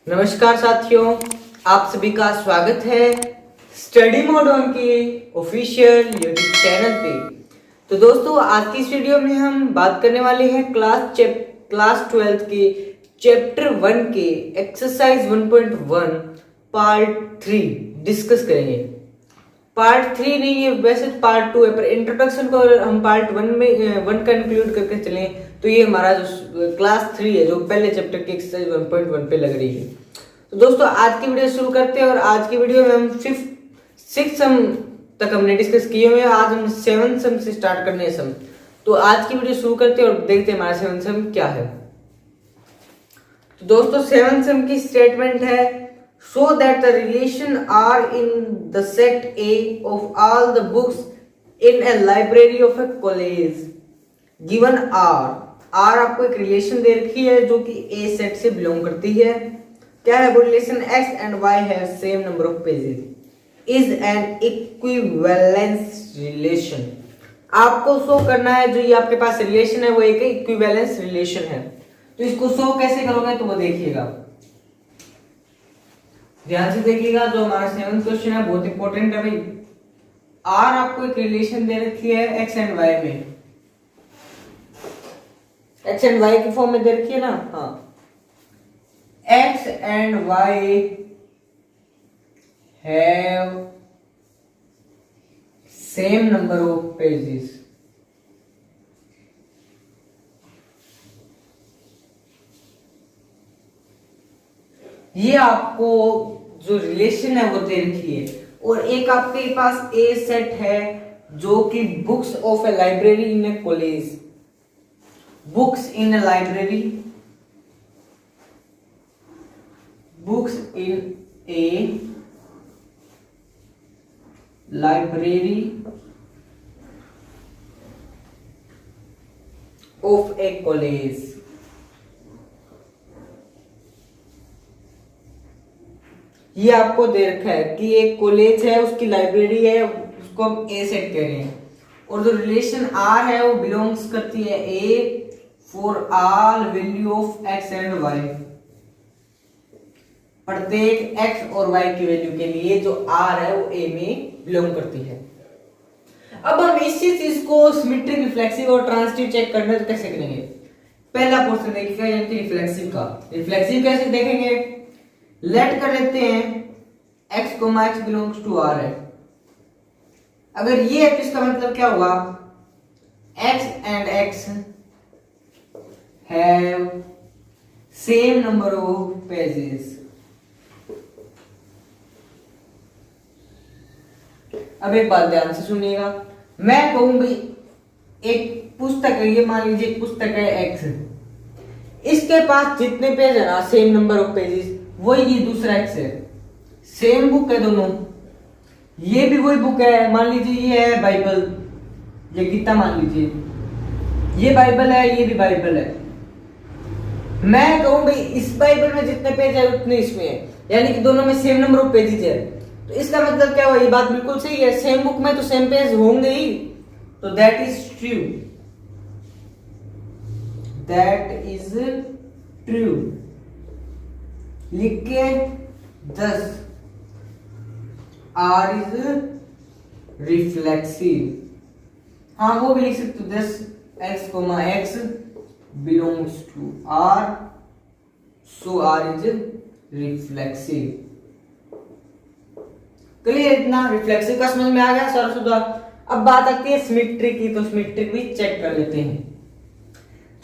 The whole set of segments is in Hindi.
नमस्कार साथियों, आप सभी का स्वागत है स्टडी मोड ऑन के ऑफिशियल यूट्यूब चैनल पे। तो दोस्तों, आज की इस वीडियो में हम बात करने वाले हैं क्लास 12 के चैप्टर 1 के एक्सरसाइज 1.1 पार्ट 3 डिस्कस करेंगे। पार्ट 3 नहीं है, वैसे पार्ट 2 है, पर इंट्रोडक्शन को अगर हम पार्ट 1 का इंक्लूड करके चलें तो ये हमारा जो क्लास 3 है, जो पहले चैप्टर के एक्सरसाइज 1.1 पे लग रही है। तो दोस्तों, आज की वीडियो शुरू करते हैं और आज की वीडियो में हम 6 सम तक हमने डिस्कस किए हुए हैं। आज हम 7 सम से स्टार्ट करने हैं सम। तो आज की वीडियो शुरू करते हैं और देखते हैं हमारा 7 सम क्या है। तो दोस्तों, 7 सम की स्टेटमेंट है, show that the relation are in the set A of all the books in a library of a college given R आपको एक रिलेशन दे रखी है जो कि A सेट से बिलोंग करती है। क्या है वो relation? X and Y have same number of pages is an equivalence relation। आपको शो करना है जो ये आपके पास रिलेशन है वो एक इक्विवेलेंस रिलेशन है। तो इसको शो कैसे करोगे तो वो देखिएगा, ध्यान से देखिएगा। जो हमारा 7th क्वेश्चन है बहुत इंपॉर्टेंट है भाई। आर आपको एक रिलेशन दे रखी है एक्स एंड वाई में, एक्स एंड वाई की फॉर्म में दे रखी है ना। हाँ, x and why have same number of pages. ये आपको जो रिलेशन है वो दे रखी है। और एक आपके पास ए सेट है जो कि books of A library in A college, books in A library, books in A library of A college. ये आपको दे रखा है कि एक कॉलेज है, उसकी लाइब्रेरी है, उसको हम ए सेट कह रहे हैं। और जो रिलेशन आर है वो बिलोंग्स करती है a for all value of x and y, प्रत्येक एक्स और वाई की वैल्यू के लिए जो आर है वो ए में बिलोंग करती है। अब हम इसी चीज को सिमेट्रिक, रिफ्लेक्सिव और ट्रांजिटिव चेक करना तो कैसे करेंगे? पहला पोर्शन देखिएगा, यानी कि रिफ्लेक्सिव का। रिफ्लेक्सिव कैसे देखेंगे? लेट कर लेते हैं x x belongs to r है। अगर ये है तो इसका मतलब क्या हुआ? x and x have same number of pages. अब एक बात ध्यान से सुनिएगा, मैं कहूं भाई एक पुस्तक है, ये मान लीजिए एक पुस्तक है x, इसके पास जितने पेज है ना सेम नंबर ऑफ पेजेस, वही ये दूसरा एक्स है। सेम बुक है दोनों, ये भी वही बुक है। मान लीजिए ये है बाइबल, ये गीता मान लीजिए, ये बाइबल है, ये भी बाइबल है। मैं कहूं भाई इस बाइबल में जितने पेज है उतने इसमें है, यानी कि दोनों में सेम नंबर ऑफ पेजेस है। तो इसका मतलब क्या हुआ? ये बात बिल्कुल सही है, सेम बुक में तो सेम पेज होंगे ही। तो that is true, that is true लिख के 10 आर इज रिफ्लेक्सिव। हाँ, वो भी लिख सकते हो 10 x belongs to R, so R is reflexive. Clear? इतना रिफ्लेक्सिव का समझ में आ गया सर सुधा। अब बात आती है सिमेट्री की, तो सिमेट्री भी चेक कर लेते हैं।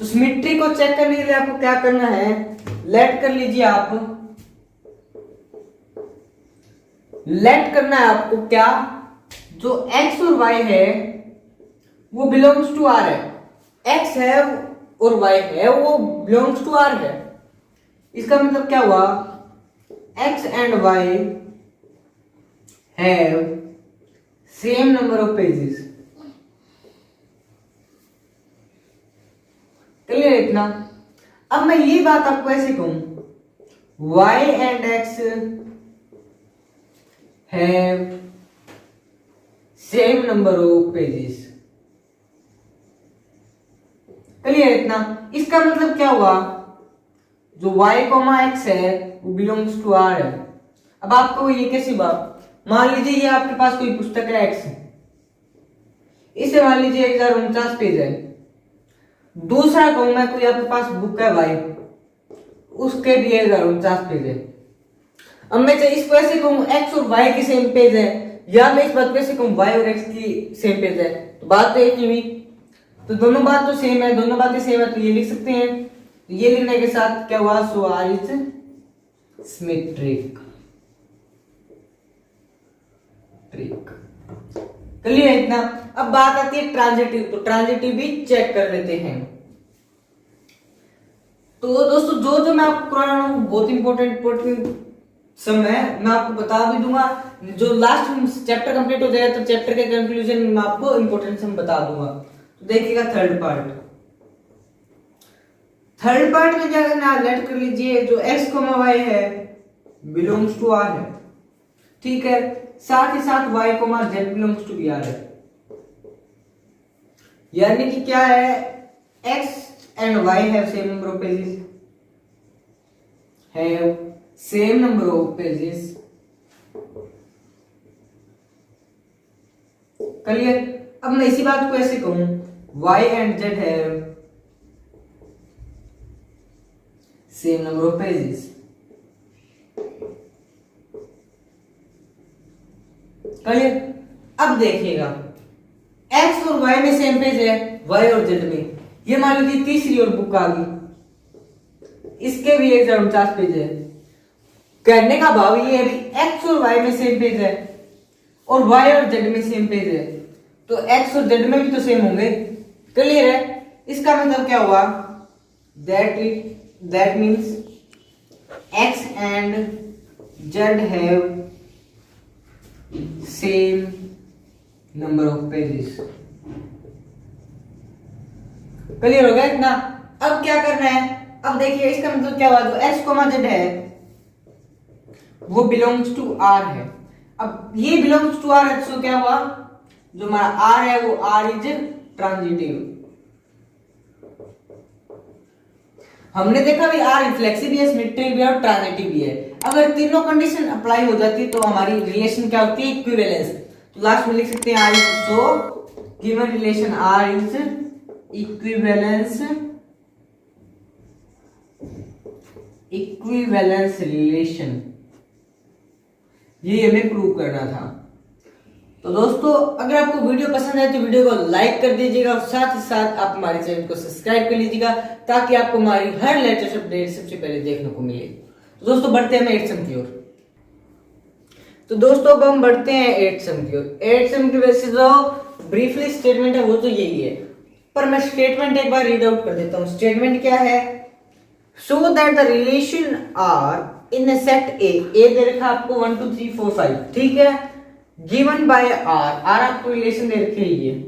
तो सिमेट्री को चेक करने के लिए आपको क्या करना है? लेट कर लीजिए आप, लेट करना है आपको क्या? जो x और y है वो बिलोंग्स टू r है, x है और y है वो बिलोंग्स टू r है। इसका मतलब क्या हुआ? x and y have same number of pages. Clear इतना? अब मैं ये बात आपको ऐसे कहूं, y and x have same number of pages। Clear इतना? इसका मतलब क्या हुआ? जो y कॉमा एक्स है वो बिलोंग्स टू आर है। अब आपको ये कैसी बात, मान लीजिए ये आपके पास कोई पुस्तक है एक्स, इसे मान लीजिए 1049 पेज है। दूसरा कहूं मैं कोई आपके पास बुक है वाई, उसके भी 1049 पेज है। अब मैं चाहे इसको ऐसे कहूं एक्स और वाई की सेम पेज है, या मैं इस बात को ऐसे कहूं वाई और एक्स की सेम पेज है, तो बात तो एक ही हुई। तो दोनों बात तो सेम है, दोनों बातें सेम है, तो ये लिख सकते हैं। तो ये लिखने के साथ क्या हुआ, सो आर इज सिमेट्रिक। क्लियर है इतना। अब बात आती है ट्रांजिटिव, तो ट्रांजिटिव भी चेक कर लेते हैं। तो दोस्तों जो जो मैं आपको करा रहा हूं बहुत इंपॉर्टेंट सम है, मैं आपको बता भी दूंगा। जो लास्ट चैप्टर कंप्लीट हो जाएगा तो चैप्टर के कंक्लूजन में आपको इंपॉर्टेंट सम बता दूंगा। तो देखिएगा थर्ड पार्ट में क्या करना है, लेट कर लीजिए जो x, y है बिलोंग्स टू r है, ठीक है। साथ ही साथ y, z belongs to r है, यानी कि क्या है, x and y have same number of pages, clear. अब मैं इसी बात को ऐसे कहूं y and z have same number of pages, clear. अब देखिएगा x और y में सेम पेज है, y और z में, ये मान लीजिए तीसरी और बुक आ गई, इसके भी 1049 पेज है। कहने का भाव ये है भी x और y में सेम पेज है और y और z में सेम पेज है, तो x और z में भी तो सेम होंगे, क्लियर है। इसका मतलब क्या हुआ, that means x and z have same number of pages, clear हो गया इतना। अब क्या करना है, अब देखिए इसका मतलब क्या हुआ, जो x, z है वो बिलोंग्स टू r है। अब ये बिलोंग्स टू r है, तो क्या हुआ, जो हमारा r है वो r इज ट्रांजिटिव। हमने देखा भी r रिफ्लेक्सिव भी है, सिमेट्रिक भी है और ट्रांजिटिव भी है। अगर तीनों कंडीशन अप्लाई हो जाती है तो हमारी रिलेशन क्या होती है, इक्विवेलेंस। तो लास्ट में लिख सकते हैं r is, so given relation r is equivalence relation, ये हमें प्रूव करना था। तो दोस्तों अगर आपको वीडियो पसंद है तो वीडियो को लाइक कर दीजिएगा और साथ ही साथ आप हमारे चैनल को सब्सक्राइब कर लीजिएगा, ताकि आपको हमारी हर लेटेस्ट अपडेट सबसे पहले देखने को मिले। तो दोस्तों बढ़ते हैं हम 8th सम की ओर। तो दोस्तों अब हम बढ़ते हैं 8th सम की ओर। 8th सम की वैसे जो ब्रीफली स्टेटमेंट है वो तो यही है, पर मैं स्टेटमेंट एक बार रीड आउट कर देता हूँ। स्टेटमेंट क्या है, show that the relation R in a set A दे रखा आपको 1 2 3 4 5, ठीक है, गिवन बाय आर आपको रिलेशन दे रखे है। ये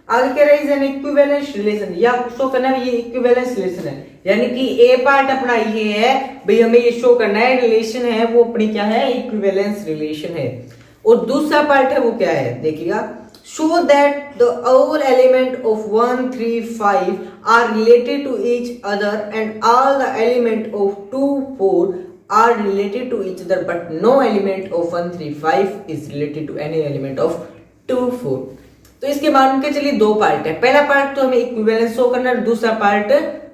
आगे कह रहा है इज एन इक्विवेलेंस रिलेशन, या आपको शो करना है ये इक्विवेलेंस रिलेशन है, यानी कि ए पार्ट अपना ये है भाई, हमें ये शो करना है रिलेशन है वो अपनी क्या है, इक्विवेलेंस रिलेशन है। और दूसरा पार्ट है वो क्या है, देखिएगा, show that the all element of 1 3 5 are related to each other and all the element of 2 4 are related to each other but no element of 1 3 5 is related to any element of 2 4। तो इसके मान के चलिए दो पार्ट है। पहला पार्ट तो हमें इक्विवेलेंस शो करना है, दूसरा पार्ट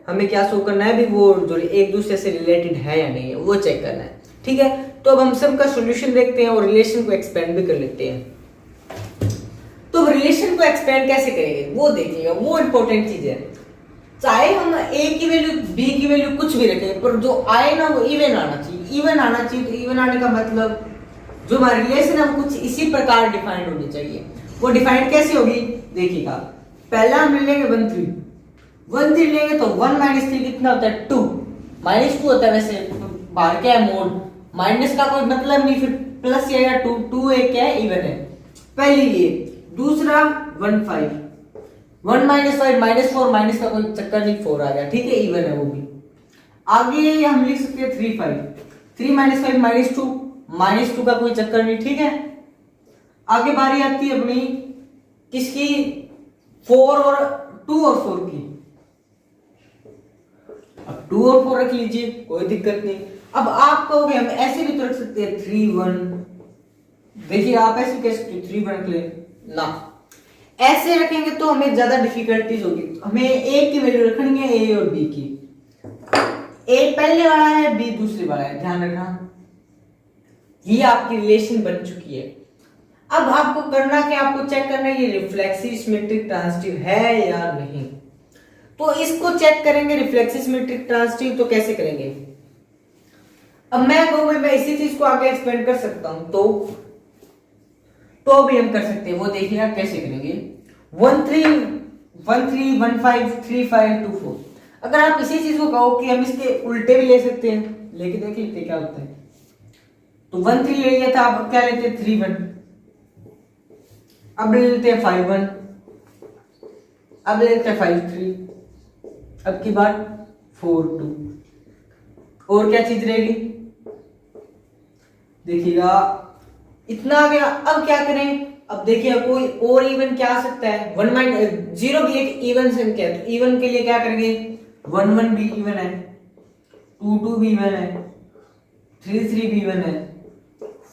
हमें क्या शो करना है भी, वो जो एक दूसरे से रिलेटेड है या नहीं है वो चेक करना है, ठीक है। तो अब हम सम का सॉल्यूशन देखते हैं और रिलेशन को एक्सपेंड भी कर लेते हैं। तो रिलेशन को एक्सपेंड कैसे करेंगे वो देखिएगा, वो इंपॉर्टेंट चीज है। चाहे हम a की वैल्यू b की वैल्यू कुछ भी रखें, पर जो आए ना वो इवन आना चाहिए। इवन आना चाहिए, तो इवन आने का मतलब जो हमारा रिलेशन है वो कुछ इसी प्रकार डिफाइंड होनी चाहिए। वो डिफाइंड कैसे होगी, देखिएगा, पहला हम लेंगे 1 3 लेंगे तो 1 - 3 कितना होता है, 2 -2 होता है। वैसे बाहर क्या है, मोड, माइनस का कोई मतलब नहीं, फिर प्लस या 2 2 एक क्या है, इवन है। पहली ये, दूसरा 1 5 1 - 5 -4, माइनस का कोई चक्कर नहीं, 4 आ गया, ठीक है, इवन है वो भी। आगे हम लिख सकते हैं 3 5 3 - 5 -2 का कोई चक्कर नहीं, ठीक है। आगे बारी आती है अपनी किसकी, 4 और 2 और 4 की। अब अब 2 और 4 रख लीजिए, कोई दिक्कत नहीं। अब आप कहोगे हम ऐसे भी तो रख सकते हैं 3 1, देखिए आप ऐसे कह सकते हो 3 1 रख ले ना, ऐसे रखेंगे तो हमें ज्यादा डिफिकल्टीज होगी। हमें ए की वैल्यू रखनी है, ए और बी की। ए पहले वाला है, बी दूसरे वाला है, ध्यान रखना। ये आपकी रिलेशन बन चुकी है। अब आपको करना क्या, आपको चेक करना है ये रिफ्लेक्सिव सिमेट्रिक ट्रांजिटिव है या नहीं। तो इसको चेक करेंगे रिफ्लेक्सिव सिमेट्रिक ट्रांजिटिव, तो कैसे करेंगे। अब मैं कहूंगा मैं इसी चीज को आगे एक्सप्लेन कर सकता हूं, तो भी हम कर सकते हैं। वो देखिएगा कैसे करेंगे। 1 3 1 3 1 5 3 5 2 4। अगर आप इसी चीज को कहो कि हम इसके उल्टे भी ले सकते हैं, लेके देख लेते क्या होता है। तो 1 3 ले लिया था, अब क्या लेते हैं 3 1, अब ले लेते हैं 5 1, अब ले लेते हैं 5 3, अब की बार 4 2, और क्या चीज रहेगी देखिएगा, इतना आ गया। अब क्या करें, अब देखिए कोई और इवन क्या आ सकता है, 0 भी एक इवन संख्या है, तो इवन के लिए क्या करेंगे, 1 1 भी इवन है, 2 2 भी इवन है, 3 3 भी इवन है,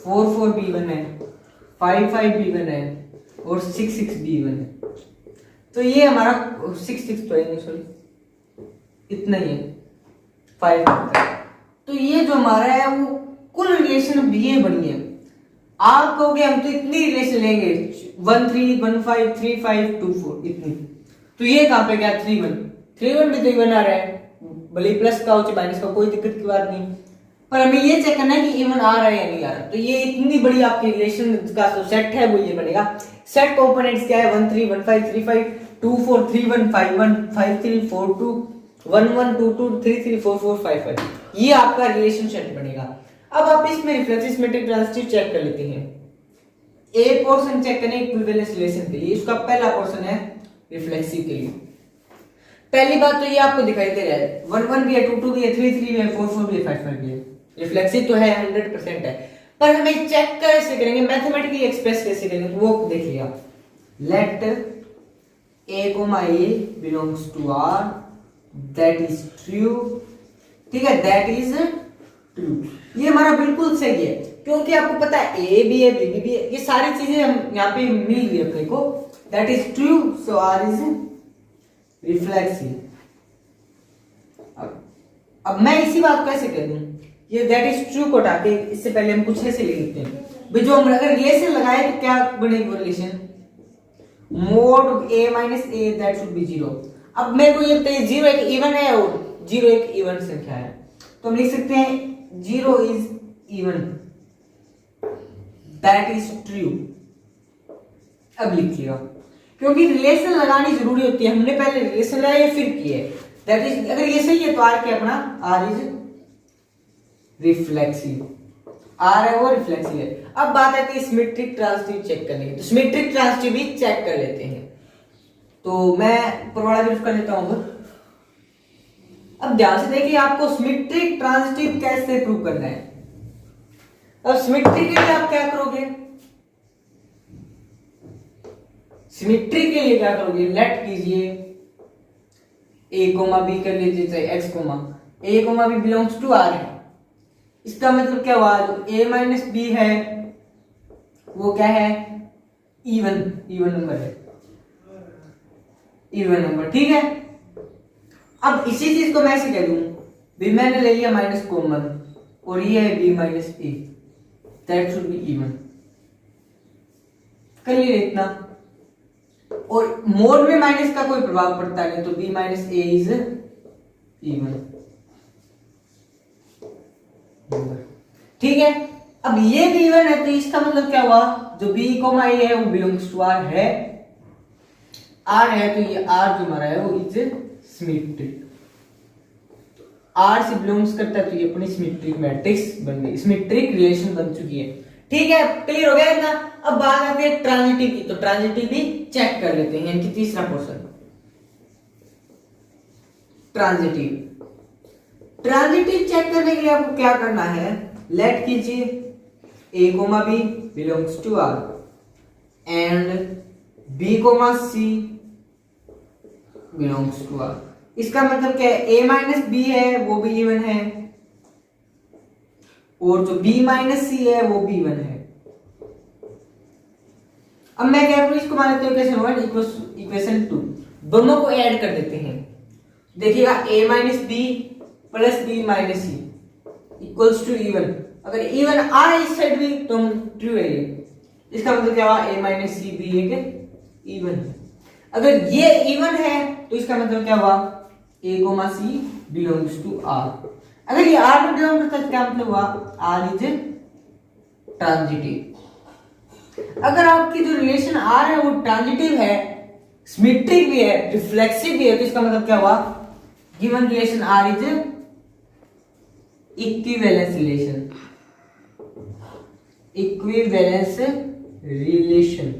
4 4 भी इवन है, 5 5 भी इवन है, और 6 6 भी इवन है। तो ये हमारा 6 6 तो है, सॉरी इतना ही है, 5 तो ये जो हमारा है वो कुल रिलेशन अब ये बनी है। आप कहोगे हम तो इतनी रिलेशन लेंगे, 1 3 1 5 3 5 2 4 इतनी, तो ये कहां पे गया 3 1, 3 1 भी तो इवन आ रहा है, भले प्लस का हो चाहे माइनस का, कोई दिक्कत की बात नहीं। पर हमें ये चेक करना है कि इवन आ रहा है या नहीं आ रहा। तो ये इतनी बड़ी आपकी रिलेशन का जो सेट है वो ये बनेगा। सेट कंपोनेंट्स क्या है, 1 3 1 5 3 5 2 4 3 1 5 1 5 3 4 2 1 1 2 2 3 3 4 4 5 5, ये आपका रिलेशन सेट बनेगा। अब आप इसमें रिफ्लेक्सिव सिमेट्रिक ट्रांजिटिव चेक कर लेते हैं। ए पोर्शन चेक करें इक्विवेलेंस रिलेशन के लिए, इसका पहला पोर्शन है रिफ्लेक्सिव के लिए। पहली बात तो ये आपको दिखाई दे रहा है, 1 1 भी है, 2 2 भी है, 3 3 भी है, 4 4 भी है, 5 5 भी है, रिफ्लेक्सिव तो है, 100% है। पर हमें चेक कैसे करेंगे, मैथमेटिकली एक्सप्रेस कैसे करेंगे, तो वो देखिएगा। Let a, a belongs to R, that is true, ठीक है, that is true। ये हमारा बिल्कुल सही है, क्योंकि आपको पता है a भी है, b भी है, ये सारी चीजें हम यहाँ पे मिल गई अपने को। that is true, so R is reflexive। अब मैं इसी बात को ऐसे कह दूं, ये that is true को हटा के इससे पहले हम कुछ ऐसे लिख लेते हैं भाई, जो हम अगर रिलेशन लगाए तो क्या बनेगी वो relation, mod a minus a that should be 0। अब मेरे को ये पता है 0 एक इवन है और 0 एक इवन संख्या है, तो हम लिख सकते हैं 0 is even, that is true। अब लिखिएगा, क्योंकि रिलेशन लगानी जरूरी होती है, हमने पहले रिलेशन लगाया फिर किए, दैट इज अगर ये सही है तो आर क्या अपना आर इज रिफ्लेक्सिव, आर है वो रिफ्लेक्सिव है। अब बात आती है सिमेट्रिक ट्रांजिटिव चेक करने की, तो सिमेट्रिक ट्रांजिटिव भी चेक कर लेते हैं। तो मैं ऊपर वाला भी कर लेता हूं। अब ध्यान से देखिए, आपको सिमेट्रिक ट्रांजिटिव कैसे प्रूव करना है। अब सिमेट्री के लिए आप क्या करोगे, सिमेट्री के लिए क्या करोगे, लेट कीजिए a कोमा बी कर लीजिए, चाहे x comma a comma b belongs to R है। इसका मतलब क्या हुआ, जो a माइनस बी है वो क्या है, इवन नंबर है, इवन नंबर, ठीक है। अब इसी चीज को मैं ऐसे कह दूं, b मैंने ले लिया माइनस कॉमन और ये है b minus a, that should be even, कर लिए इतना। और मोड में माइनस का कोई प्रभाव पड़ता नहीं, तो b minus a is even, ठीक है। अब ये भी इवन है, तो इसका मतलब क्या हुआ, जो b कोमा a है वो बिलोंग्स टू R है, R है तो ये R जो हमारा है वो इज सिमेट्रिक, R से बिलोंग्स करता है तो ये अपनी सिमेट्रिक मैट्रिक्स बन गई, सिमेट्रिक रिलेशन बन चुकी है, ठीक है। क्लियर हो गया इतना। अब बात आती है ट्रांजिटिव की, तो ट्रांजिटिव भी चेक कर लेते हैं, इनकी तीसरा पोर्शन ट्रांजिटिव। ट्रांजिटिव चेक करने के लिए आपको क्या करना है, लेट कीजिए a comma b belongs to R and b comma c belongs to R, इसका मतलब क्या है, a माइनस बी है वो भी इवन है, और जो b माइनस सी है वो भी इवन है। अब मैं क्या करूं, इसको मान लेते हैं इक्वेशन 1 इक्वेशन 2, दोनों को ऐड कर देते हैं। देखिएगा a minus b plus b minus c equals to even. अगर इवन आ रहा है इस साइड भी तो ट्रू है ये, इसका मतलब क्या हुआ, a माइनस सी भी एक इवन है। अगर ये इवन है तो इसका मतलब क्या हुआ, a comma c belongs to r। अगर ये r में बिलोंग करता है तो क्या मतलब हुआ, r इज ट्रांजिटिव। अगर आपकी जो रिलेशन r है वो ट्रांजिटिव है, सिमेट्रिक भी है, रिफ्लेक्सिव भी है, तो इसका मतलब क्या हुआ, given relation r is equivalence relation, equivalence relation.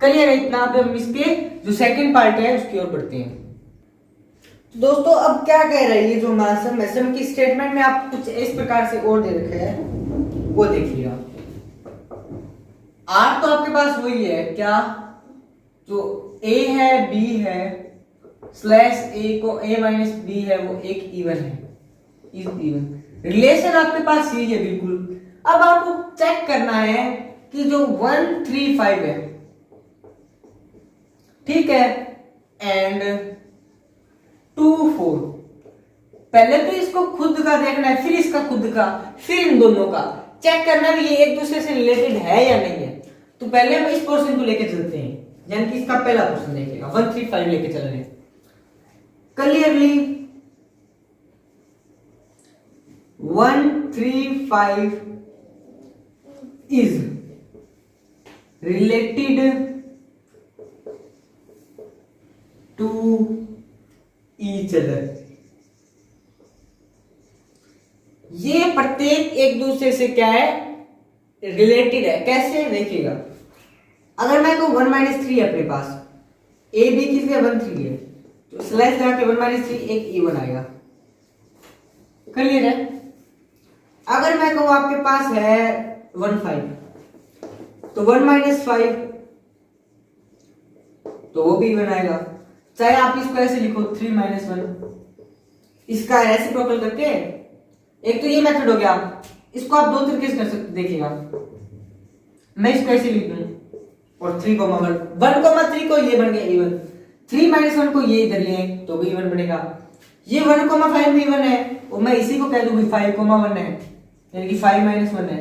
Clear है इतना? पे हम इसके जो सेकंड पार्ट है उसकी ओर बढ़ते हैं। तो दोस्तों अब क्या कह रहा है ये जो हमारा सम की स्टेटमेंट में आप कुछ इस प्रकार से और दे रखे है, वो देखिएगा। आर तो आपके पास वही है क्या, जो a है b है स्लैश a को a माइनस बी है वो एक इवन है, इज इवन। रिलेशन आपके पास यही है बिल्कुल। अब आपको चेक करना है कि जो 1 3 5 है, ठीक है, एंड 2 4, पहले तो इसको खुद का देखना है, फिर इसका खुद का, फिर इन दोनों का चेक करना है ये एक दूसरे से रिलेटेड है या नहीं है। तो पहले हम इस पोर्शन को लेके चलते हैं, यानी कि इसका पहला पोर्शन देखेगा 1 3 5 लेके चल रहे हैं। Clearly 1 3 5 is related to each other। ये प्रत्येक एक दूसरे से क्या है, रिलेटेड है। कैसे देखिएगा, अगर मैं कहूं 1 माइनस 3 अपने पास, ए बी किसके 1 3 है, तो स्लैश लगा के 1 माइनस 3 एक इवन आएगा। क्लियर है? अगर मैं कहूं आपके पास है 1 5, तो 1 माइनस 5 तो वो भी इवन आएगा। चाहे आप इसको ऐसे लिखो 3 माइनस 1, इसका रेसिप्रोकल करके, एक तो ये मेथड हो गया, इसको आप दो तरीके से कर सकते। देखिएगा मैं इसको ऐसे लिख दूं और 3 को 1 को ये बन गया इवन, 3 माइनस 1 को ये इधर ले तो भी इवन बनेगा। ये 1 5 भी इवन है और मैं इसी को कह दूं 5 1 है, यानी कि 5 माइनस 1 है।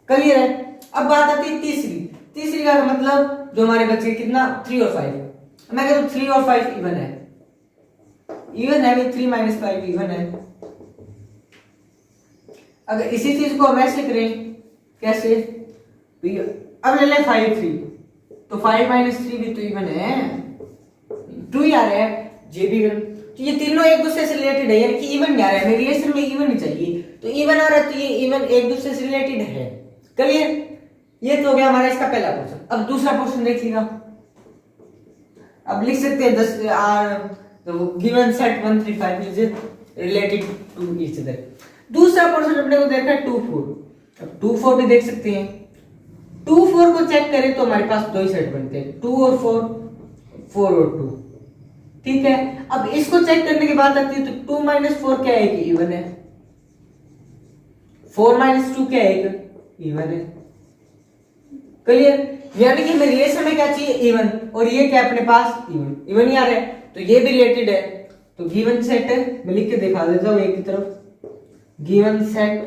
क्लियर है? अब बात आती है तीसरी का मतलब जो हमारे बच्चे कितना 3 और 5, मैं कहता हूं 3 और 5 इवन है, इवन है, 3 माइनस 5 इवन है। अगर इसी चीज को हम ऐसे करें, कैसे, अब ले लें 5 3, तो 5 माइनस 3 भी तो इवन है, 2 ही आ रहा है, जे भी इवन। तो ये तीनों एक दूसरे से रिलेटेड है, यानी कि इवन आ रहा है, मेरे रिलेशन में इवन ही चाहिए, तो इवन आ रहा है तो ये इवन एक दूसरे से रिलेटेड है। क्लियर? ये तो हो गया हमारा इसका पहला पोर्शन। अब दूसरा पोर्शन देखिएगा, अब लिख सकते हैं 10 given set 1 3 5 is related to each other. दूसरा पोर्शन अपने को देखा है 2 4। अब 2 4 भी देख सकते हैं। 2 4 को चेक करें तो हमारे पास दो ही सेट बनते हैं, 2 और 4, 4 और 2। ठीक है, अब इसको चेक करने की बात आती है तो 2 माइनस 4 क्या है, कि इवन है। 4 माइनस 2 क्या है, इवन है। क्लियर? यानी कि हमें रिलेशन में क्या चाहिए, इवन, और ये क्या अपने पास इवन ही आ रहा है, तो ये भी रिलेटेड है। तो गिवन सेट है, मैं लिख के दिखा देता हूं एक की तरफ, गिवन सेट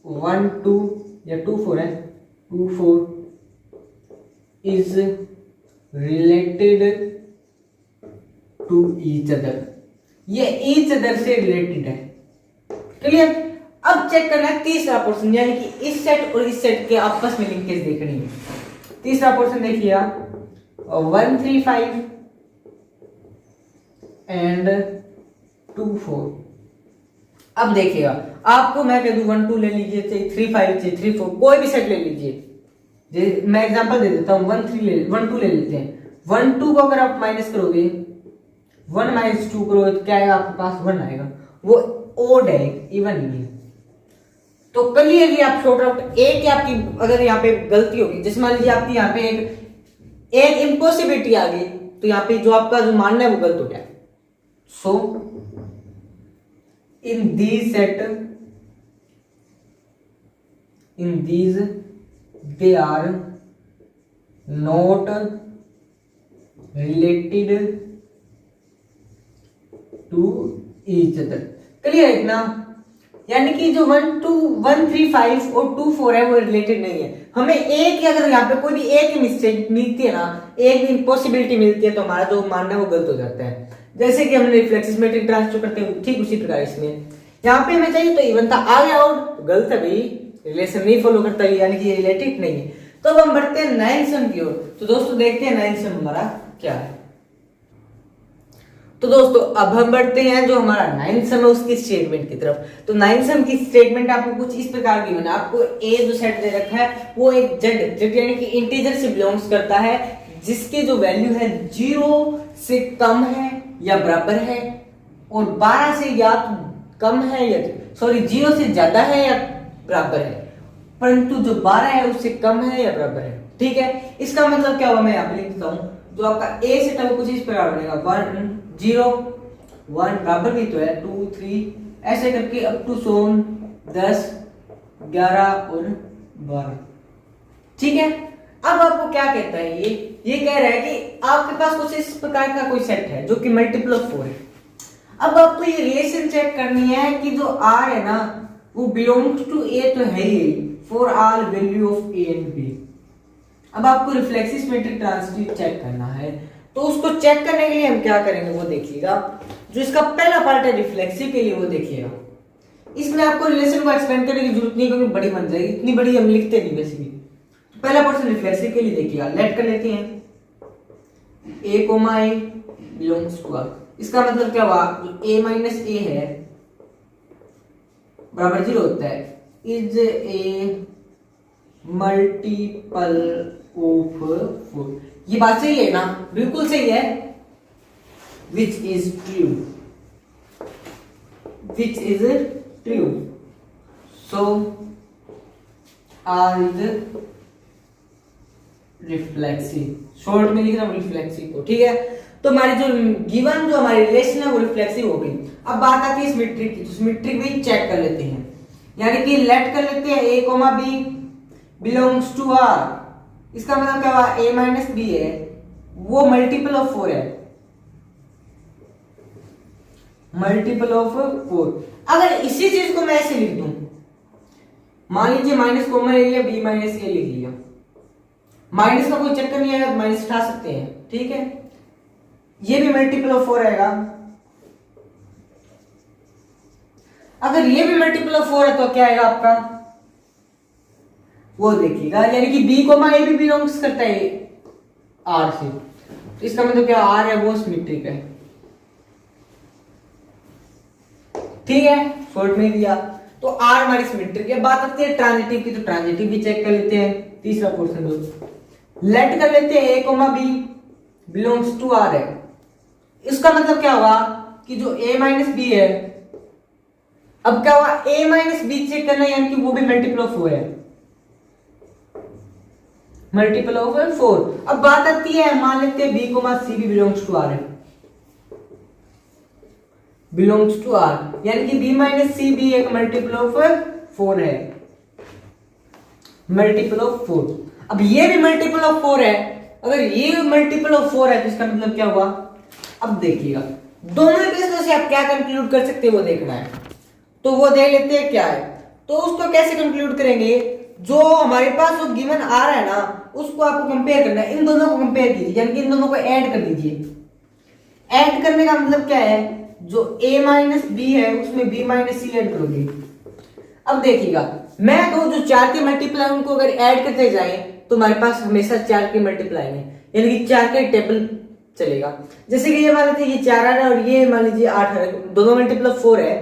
1 2 या 2 4 है, 2 4 is related to each other. ये ईच अदर से रिलेटेड है। क्लियर? अब चेक करना है तीसरा पोर्शन, यानी कि इस सेट और इस सेट के आपस में लिंकेज देखनी है। तीसरा पोर्शन देखिए 1 3 5 एंड 2 4। अब देखिएगा, आपको मैं कह दूं 1 2 ले लीजिए, चाहे 3 5 चाहे 3 4, कोई भी सेट ले लीजिए। मैं एग्जांपल दे देता हूं, 1 2 ले लेते हैं। 1 2 को अगर आप माइनस करोगे, 1 माइनस 2 करोगे तो क्या आएगा आपके पास, 1 आएगा। वो ओड है, इवन नहीं है। तो क्लियरली आप शॉर्ट आउट एक आपकी अगर यहाँ पे गलती होगी, जैसे मान लीजिए आपकी यहाँ पे एक इम्पॉसिबिलिटी आ गई तो यहाँ पे जो आपका जो मानना है वो गलत हो गया। So in these set they are not related to each other. Clear है ना? यानी कि जो 135 और 24 है वो रिलेटेड नहीं है। हमें एक ही, अगर यहाँ पे कोई भी एक ही मिस्टेक मिलती है ना, एक भी इम्पॉसिबिलिटी मिलती है, तो हमारा जो मानना है वो गलत हो जाता है। जैसे कि हमने रिफ्लेक्स सिमेट्रिक ट्रांसफर करते हैं, ठीक उसी प्रकार इसमें यहाँ पे हमें चाहिए तो इवन था, आ गया और गलत है भाई, रिलेशन नहीं फॉलो करता, यानी कि ये रिलेटेड नहीं है। तो अब हम बढ़ते हैं 9th सम की ओर। तो दोस्तों देखते हैं 9th सम हमारा क्या है। तो दोस्तों अब हम बढ़ते हैं जो हमारा 9th सम है उसकी स्टेटमेंट की तरफ। तो 9th सम की स्टेटमेंट आपको कुछ इस प्रकार की बना, आपको ए जो सेट दे रखा है वो एक जेड यानी कि इंटीजर से बिलोंग्स करता है, जिसकी जो वैल्यू है 0 से कम है या बराबर है, और 12 से या कम है या 0 से ज्यादा है या बराबर है, परंतु जो 12 है उससे कम है या बराबर है। ठीक है, इसका मतलब क्या हुआ, मैं यहाँ पे लिख देता हूँ। जो आपका ए सेट है वो कुछ इस प्रकार बनेगा, 1 0 1 बराबर भी तो है 2 3 ऐसे करके अप टू 10 11 और 12। ठीक है, अब आपको क्या कहता है, ये कह रहा है कि आपके पास कुछ इस प्रकार का कोई सेट है जो कि मल्टीपल ऑफ 4 है। अब आपको ये रिलेशन चेक करनी है कि जो आर है ना वो बिलोंग्स टू ए तो है ही, for all value of a and b. अब आपको रिफ्लेक्सिव सिमेट्रिक ट्रांजिटिव चेक करना है, तो उसको चेक करने के लिए हम क्या करेंगे वो देखिएगा। जो इसका पहला पार्ट है रिफ्लेक्सिव के लिए वो देखिएगा। इसमें आपको रिलेशन को एक्सपेंड करने की जरूरत नहीं, क्योंकि बड़ी बन जाएगी, इतनी बड़ी हम लिखते नहीं वैसे भी। तो पहला पोर्शन रिफ्लेक्सिव के लिए देखिएगा, लेट कर लेते हैं a comma a belongs to R. इसका मतलब क्या हुआ, जो ए माइनस ए है बराबर 0 होता है, इज ए मल्टीपल ऑफ 4। ये बात सही है ना, बिल्कुल सही है। Which is true, so R is reflexive, short में लिख रहा हूं रिफ्लेक्सिव को। ठीक है, तो हमारी जो गिवन जो हमारी रिलेशन है वो रिफ्लेक्सिव हो गई। अब बात आती है सिमेट्रिक की, तो सिमेट्रिक भी चेक कर लेते हैं, यानी कि लेट कर लेते हैं a comma b belongs to R. इसका मतलब क्या हुआ, a माइनस बी है वो मल्टीपल ऑफ 4 है, मल्टीपल ऑफ 4। अगर इसी चीज को मैं ऐसे लिख दूं, मान लीजिए माइनस कॉमन ले लिया, b माइनस ए लिख लिया, माइनस का कोई चक्कर नहीं आएगा, माइनस उठा सकते हैं। ठीक है, ये भी मल्टीपल ऑफ 4 आएगा। अगर ये भी मल्टीपल ऑफ 4 है तो क्या आएगा आपका, वो देखिएगा, यानी कि बी कोमा ए भी बिलोंग्स करता है आर से। तो इसका मतलब क्या, आर है वो सिमेट्रिक है। ठीक है, शॉर्ट में दिया तो आर हमारी सिमेट्रिक है। बात आती है ट्रांजिटिव की, तो ट्रांजिटिव भी चेक कर लेते हैं। तीसरा पोर्शन दो लेट कर लेते हैं, a comma b belongs to R है। इसका मतलब क्या हुआ कि जो a माइनस बी है, अब क्या हुआ, a माइनस बी चेक करना है, यानी कि वो भी मल्टीपल ऑफ 4 है, मल्टीपल ऑफ 4। अब बात आती है, मान लेते हैं b कोमा c भी बिलोंग्स टू आर है, बिलोंग्स टू आर, यानी कि b माइनस सी भी एक मल्टीपल ऑफ 4 है, मल्टीपल ऑफ 4। अब ये भी मल्टीपल ऑफ 4 है, अगर ये मल्टीपल ऑफ 4 है तो इसका मतलब क्या हुआ, अब देखिएगा दोनों केस से आप क्या कंक्लूड कर सकते हैं वो देखना है। तो वो देख लेते हैं क्या है, तो उसको कैसे कंक्लूड करेंगे, जो हमारे पास जो गिवन आ रहा है ना उसको आपको कंपेयर करना है, इन दोनों को कंपेयर कीजिए, यानी कि इन दोनों को ऐड कर दीजिए। ऐड करने का मतलब क्या है, जो a माइनस बी है उसमें b माइनस सी ऐड करोगे। अब देखिएगा, मैं कहूं जो 4 के मल्टीप्लाई उनको अगर ऐड करते जाए तो हमारे पास हमेशा 4 के मल्टीप्लाई है, यानी कि 4 का टेबल चलेगा। जैसे कि ये मान लीजिए ये 4 आ रहा है और ये मान लीजिए 8 है, दोनों मल्टीपल ऑफ 4 है।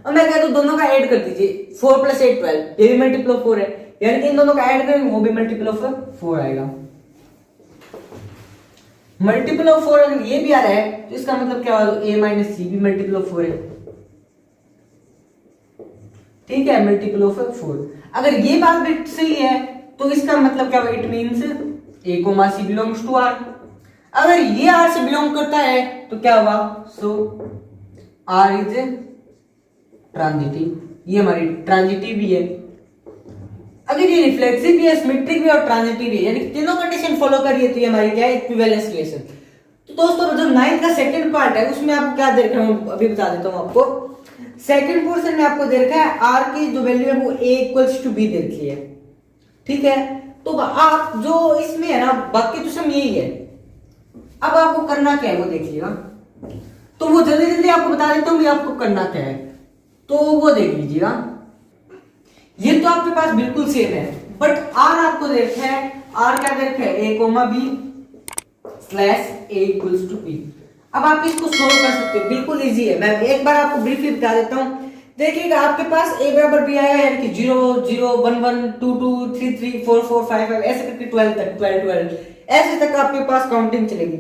अब मैं कहता हूं दोनों का ऐड कर दीजिए, 4 + 8 12, ये भी मल्टीपल ऑफ 4 है, यानी कि इन दोनों का ऐड करेंगे वो भी मल्टीपल ऑफ 4 आएगा। मल्टीपल ऑफ 4 अगर ये भी आ रहा है तो इसका मतलब क्या होगा, a माइनस सी भी मल्टीपल ऑफ 4 है। ठीक है, मल्टीपल ऑफ 4। अगर ये बात भी सही है तो इसका मतलब क्या होगा, it means a, c belongs to r। अगर ये आर से बिलोंग करता है तो क्या हुआ, सो आर इज ट्रांजिटिव, ये हमारी ट्रांजिटिव भी है। अगर ये रिफ्लेक्सिव भी है, सिमेट्रिक भी है और ट्रांजिटिव भी है, यानी तीनों कंडीशन फॉलो कर रही है, तो ये हमारी क्या है, इक्विवेलेंस रिलेशन। तो दोस्तों जो 9th का सेकंड पार्ट है उसमें आपको क्या दे रखा है, अभी बता देता हूं आपको। सेकंड पोर्शन में आपको दे रखा है आर की जो वैल्यू है वो a इक्वल्स टू बी दे रखी है, ठीक है। तो आप जो इसमें है ना, बाकी तो सब यही है। अब आपको करना क्या है वो देखिएगा, तो वो जल्दी जल्दी आपको बता देता हूँ आपको करना क्या है, तो वो देख लीजिएगा। ये तो आपके पास बिल्कुल सेम है, बट आर आपको देखा है, आर क्या देखा है, a comma b slash a equals to बी। अब आप इसको सोल्व कर सकते हो, बिल्कुल इजी है। मैं एक बार आपको ब्रीफली बता देता हूँ। देखिएगा आपके पास a बराबर b आया, यानी कि 0 0 1 1 2 2 3 3 4 4 5 5 ऐसे करके 12 तक 12 12 ऐसे तक आपके पास काउंटिंग चलेगी।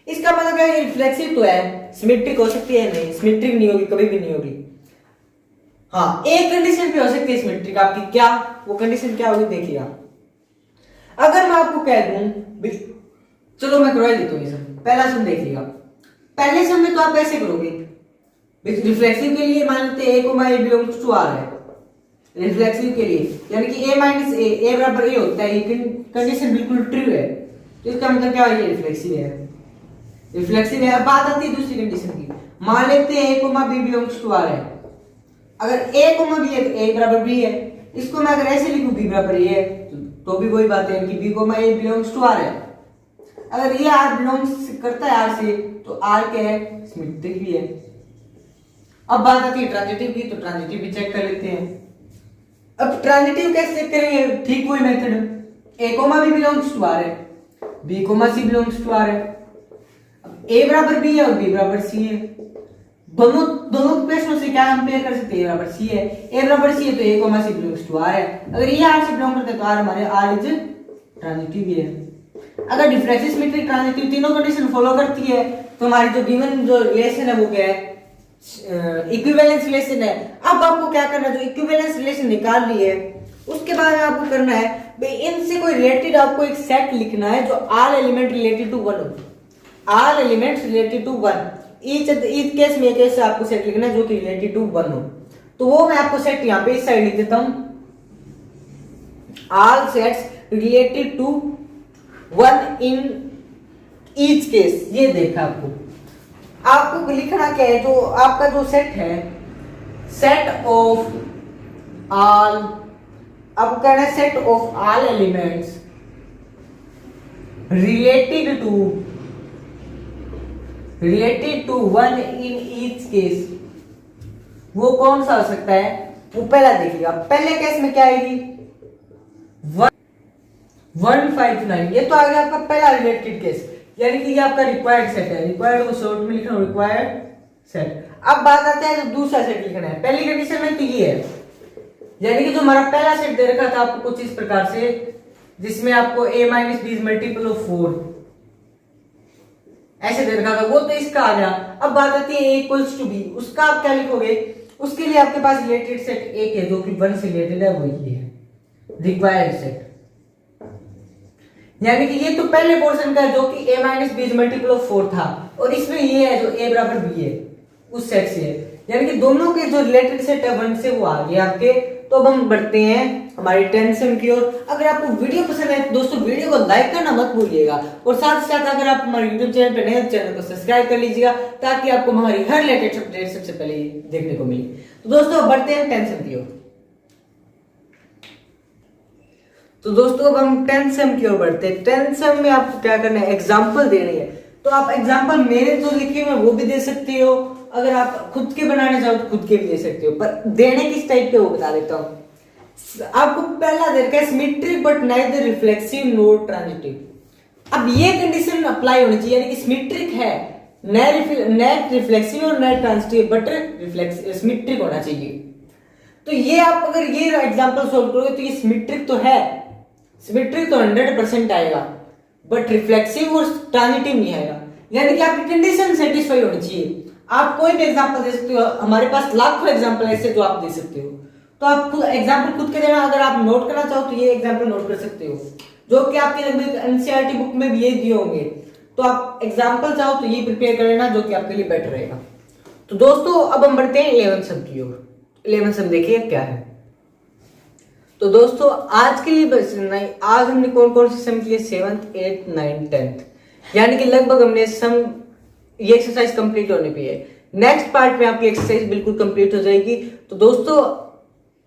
इसका मतलब है रिफ्लेक्सिव तो है, सिमेट्रिक हो सकती है नहीं, सिमेट्रिक नहीं होगी, कभी भी नहीं होगी। हाँ, एक कंडीशन पे हो सकती है सिमेट्रिक आपकी, क्या वो कंडीशन क्या होगी देखिएगा। अगर मैं आपको कह दूं, चलो मैं करवा देता हूँ ये सब। पहला सम देखिएगा, पहले सम में तो आप ऐसे करोगे, रिफ्लेक्सिव के लिए मान लेते हैं a को a बिलोंग्स टू r है, रिफ्लेक्सिव के लिए यानी कि a माइनस a बराबर a होता है, ये कंडीशन बिल्कुल ट्रू है, तो इसका मतलब क्या है, ये रिफ्लेक्सिव है, रिफ्लेक्सिव है। अब बात आती है दूसरी कंडीशन की, मान लेते हैं a को b बिलोंग्स टू r है। अगर a को b है तो a बराबर b है, इसको मैं अगर ऐसे लिखूं b बराबर a है तो भी वही बात है कि b को a बिलोंग्स टू r है। अगर ये r बिलोंग्स करता है r से तो r क्या है, सिमेट्रिक भी है। अब बात आती है ट्रांजिटिव की, तो ट्रांजिटिव भी चेक कर लेते हैं। अब ट्रांजिटिव कैसे चेक करेंगे, ठीक वही method, a comma b belongs to r है, b comma c belongs to r है। अब a बराबर b है और b बराबर c है, दोनों प्रश्नों से क्या कंपेयर कर सकते हैं, a बराबर c है, a बराबर c है तो a comma c belongs to r है। अगर ये r से बिलोंग करता है तो r हमारे r इज ट्रांजिटिव भी है। अगर डिफरेंशियल सिमेट्रिक ट्रांजिटिव तीनों कंडीशन फॉलो करती है तो हमारी जो गिवन जो रिलेशन है वो क्या है, इक्विवेलेंस रिलेशन है। अब आपको क्या करना है, जो इक्विवेलेंस रिलेशन निकाल ली है उसके बाद में आपको करना है भाई इनसे कोई रिलेटेड आपको एक सेट लिखना है जो आल एलिमेंट रिलेटेड टू 1 हो, all elements related to 1, each case में केस आपको सेट लिखना है जो कि रिलेटेड टू 1 हो। तो वो मैं आपको सेट यहाँ पे इस साइड लिख देता हूं, all sets related to 1 in each case. ये देखा आपको लिखना क्या है, जो आपका जो सेट है, सेट ऑफ ऑल, आपको कहना है set of all elements related to 1 in each case. वो कौन सा हो सकता है, वो पहला देखिएगा। पहले केस में क्या आएगी, 159, ये तो आ गया आपका पहला रिलेटेड केस, यानी कि ये आपका रिक्वायर्ड सेट है, रिक्वायर्ड को शॉर्ट में लिखना, रिक्वायर्ड सेट। अब बात आती है जो दूसरा सेट लिखना है। पहली कंडीशन में तो ये है, यानी कि जो हमारा पहला सेट दे रखा था आपको कुछ इस प्रकार से, जिसमें आपको a minus be multiple of 4 ऐसे दे रखा था, वो तो इसका आ गया। अब बात आती है a इक्वल्स टू b, उसका आप क्या लिखोगे, उसके लिए आपके पास रिलेटेड सेट एक है जो कि 1 से रिलेटेड है, वो ये है रिक्वायर्ड सेट। यानी कि ये तो पहले पोर्शन का जो कि a minus be multiple of 4 था, और इसमें ये है जो a बराबर b है उस सेट से है, यानी कि दोनों के जो रिलेटेड सेट है 1 से वो आ गए आपके। तो अब हम बढ़ते हैं हमारी 10th सेम की ओर। अगर आपको वीडियो पसंद है तो दोस्तों वीडियो को लाइक करना मत भूलिएगा, और साथ ही साथ अगर आप हमारे यूट्यूब चैनल पर नए हैं तो चैनल को सब्सक्राइब कर लीजिएगा ताकि आपको हमारी हर लेटेस्ट अपडेट सबसे पहले देखने को मिले। तो दोस्तों बढ़ते हैं 10th सेम की ओर। तो दोस्तों अब हम 10th सेम की ओर बढ़ते हैं। 10th सेम में आपको क्या करना है, एग्जाम्पल देनी है। तो आप एग्जाम्पल मेरे जो लिखे हुए वो भी दे सकते हो, अगर आप खुद के बनाने चाहो तो खुद के भी दे सकते हो, पर देने किस टाइप के वो बता देता हूं। आपको पहला दे रखा है symmetric but neither reflexive NOR transitive. अब ये कंडीशन अप्लाई होनी चाहिए, यानी कि सिमेट्रिक है, न रिफ्लेक्सिव और न ट्रांजिटिव, बट सिमेट्रिक होना चाहिए। तो ये आप अगर ये एग्जांपल सॉल्व करोगे तो ये सिमेट्रिक तो है, सिमेट्रिक तो 100% आएगा, बट रिफ्लेक्सिव और ट्रांजिटिव नहीं आएगा। यानी कि आपकी कंडीशन सेटिस्फाई होनी चाहिए। आप कोई भी एग्जांपल दे सकते हो, हमारे पास लाखों एग्जांपल ऐसे जो आप दे सकते हो, तो आप खुद एग्जांपल खुद के देना। अगर आप नोट करना चाहो तो ये एग्जांपल नोट कर सकते हो, जो कि आपकी लगभग एनसीईआरटी बुक में भी ये दिए होंगे। तो आप एग्जाम्पल चाहो तो ये प्रिपेयर कर लेना, जो कि आपके लिए बेटर रहेगा। तो दोस्तों अब हम बढ़ते हैं 11 सम की ओर। 11 सम देखिए क्या है। तो दोस्तों आज के लिए बस इतना ही। आज हमने कौन कौन से सम किए, 7th 8th 9th 10th, यानी कि लगभग हमने सम ये एक्सरसाइज कंप्लीट होने पे है। नेक्स्ट पार्ट में आपकी एक्सरसाइज बिल्कुल कंप्लीट हो जाएगी। तो दोस्तों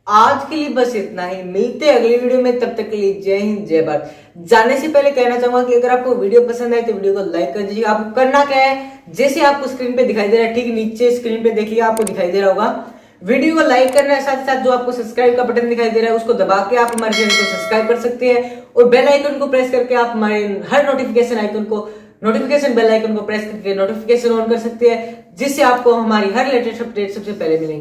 आज के लिए बस इतना ही, मिलते हैं अगली वीडियो में, तब तक के लिए जय हिंद जय भारत। जाने से पहले कहना चाहूंगा कि अगर आपको वीडियो पसंद आए तो वीडियो को लाइक कर दीजिए। आपको करना क्या है, जैसे आपको स्क्रीन पे दिखाई दे रहा है, ठीक नीचे स्क्रीन पे देखिए आपको दिखाई दे रहा होगा, वीडियो को लाइक करना है, साथ साथ जो आपको सब्सक्राइब का बटन दिखाई दे रहा है उसको दबा के आप हमारे चैनल को सब्सक्राइब कर सकते हैं, और बेल आइकन को प्रेस करके आप हमारे हर नोटिफिकेशन बेल आइकन को प्रेस करके नोटिफिकेशन ऑन कर सकते हैं, जिससे आपको हमारी हर लेटेस्ट अपडेट सबसे पहले मिलेंगे।